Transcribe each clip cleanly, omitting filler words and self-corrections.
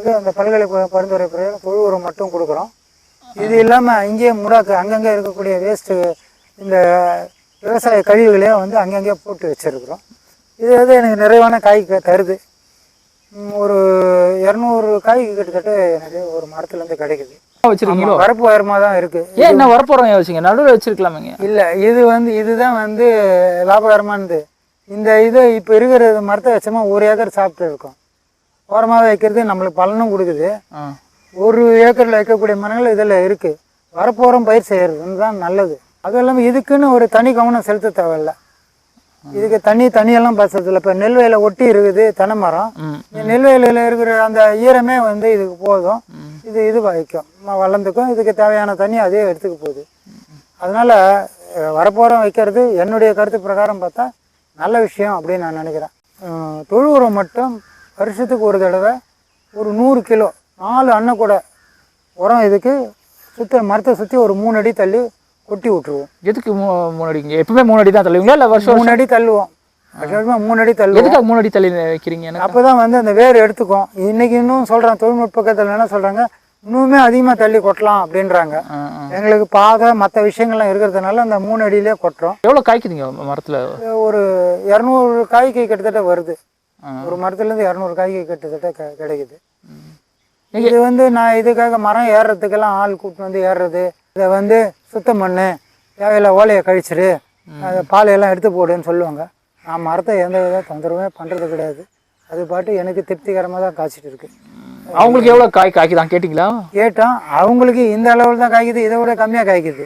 வந்து அந்த பல்கலைக்கழக பரிந்துரை பிரகாரம் தொழு உரம் மட்டும் கொடுக்குறோம். இது இல்லாமல் இங்கேயே முடாக்கு அங்கங்கே இருக்கக்கூடிய வேஸ்ட்டு இந்த விவசாய கழிவுகளையும் வந்து அங்கங்கே போட்டு வச்சுருக்குறோம். இது வந்து எனக்கு நிறைவான காய் தருது. ஒரு 200 காய் கிட்டத்தட்ட எனக்கு ஒரு மரத்துலேருந்து கிடைக்குது. வச்சிருக்கீங்களோ? வரப்பு உயரமாக தான் இருக்குது. ஏன் என்ன வரப்பு உரம் வச்சுங்க, நடுவில் வச்சிருக்கலாமேங்க? இல்லை, இது வந்து இதுதான் வந்து லாபகரமானது. இந்த இது இப்போ இருக்கிற மரத்தை வச்சோமா 1 ஏக்கர் சாப்பிட்டு இருக்கோம். ஓரமாக வைக்கிறது நம்மளுக்கு பலனும் கொடுக்குது. 1 ஏக்கரில் வைக்கக்கூடிய மரங்கள் இதில் இருக்குது. வரப்போரம் பயிர் செய்கிறது தான் நல்லது. அதுவும் இல்லாமல் இதுக்குன்னு ஒரு தனி கவனம் செலுத்த தேவையில்லை. இதுக்கு தண்ணியெல்லாம் பசதில்லை. இப்போ நெல் வயலை ஒட்டி இருக்குது தென்னை மரம். நெல் வயலில் இருக்கிற அந்த ஈரமே வந்து இதுக்கு போதும். இது வைக்கும், வளர்ந்துக்கும். இதுக்கு தேவையான தண்ணி அதே எடுத்துக்க போகுது. அதனால் வரப்போரம் வைக்கிறது என்னுடைய கருத்து பிரகாரம் பார்த்தா நல்ல விஷயம் அப்படின்னு நான் நினைக்கிறேன். தொழு உரம் மட்டும் வருஷத்துக்கு ஒரு தடவை ஒரு 100 கிலோ 4 அன்னக்கூடை உரம் இதுக்கு மரத்தை சுற்றி ஒரு 3 அடி தள்ளி கொட்டி விட்டுருவோம். எதுக்கு 3 அடிங்க? எப்பவுமே 3 அடி தான் தள்ளுவீங்களா இல்லை வருஷம் 3 அடி தள்ளுவோம்? வருஷமா 3 அடி தள்ளுவோம். எதுக்காக 3 அடி தள்ளி வைக்கிறீங்க? அப்போ தான் வந்து அந்த வேர் எடுத்துக்கும். இன்றைக்கி இன்னும் சொல்கிறாங்க, தொழில்நுட்ப பக்கத்தில் என்ன சொல்கிறாங்க, இன்னுமே அதிகமாக தள்ளி கொட்டலாம் அப்படின்றாங்க. எங்களுக்கு பாதை மற்ற விஷயங்கள்லாம் இருக்கிறதுனால அந்த 3 அடியிலே கொட்டுறோம். எவ்வளோ காய்க்குதுங்க மரத்தில்? ஒரு 200 காய்க்கு கிட்டத்தட்ட வருது. ஒரு மரத்துலேருந்து 200 காய்க்கு கிட்டத்தட்ட கிடைக்குது. இது வந்து நான் இதுக்காக மரம் ஏறுறதுக்கெல்லாம் ஆள் கூப்பிட்டு வந்து ஏறுறது, இதை வந்து சுத்தம் பண்ணு, தேவையில்ல ஓலையை கழிச்சிரு, அதை பாலையெல்லாம் எடுத்து போடுன்னு சொல்லுவாங்க. நான் மரத்தை எந்த வித தொந்தரவுமே பண்ணுறது கிடையாது. அது பாட்டு எனக்கு திருப்திகரமாக தான் காய்ச்சிட்டு இருக்கு. அவங்களுக்கு எவ்வளோ காய்க்குதான் கேட்டிங்களா? கேட்டோம். அவங்களுக்கு இந்த அளவில் தான் காய்க்குது, இதை விட கம்மியாக காய்க்குது.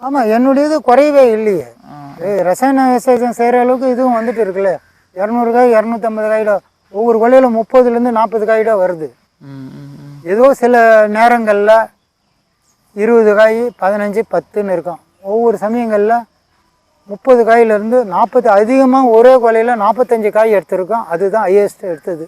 ஆமாம், என்னுடையது குறையவே இல்லையே. ரசாயன விவசாயம் செய்கிற அளவுக்கு இதுவும் வந்துட்டு இருக்குல்ல. 200 காய் 250 காயிட, ஒவ்வொரு கொலையில் 30லேருந்து 40 காயிட வருது. ஏதோ சில நேரங்களில் 20 காய் 15 10ன்னு இருக்கும். ஒவ்வொரு சமயங்களில் 30 காயிலேருந்து 40, அதிகமாக ஒரே கொலையில் 45 காய் எடுத்திருக்கோம். அதுதான் ஹையஸ்ட் எடுத்தது.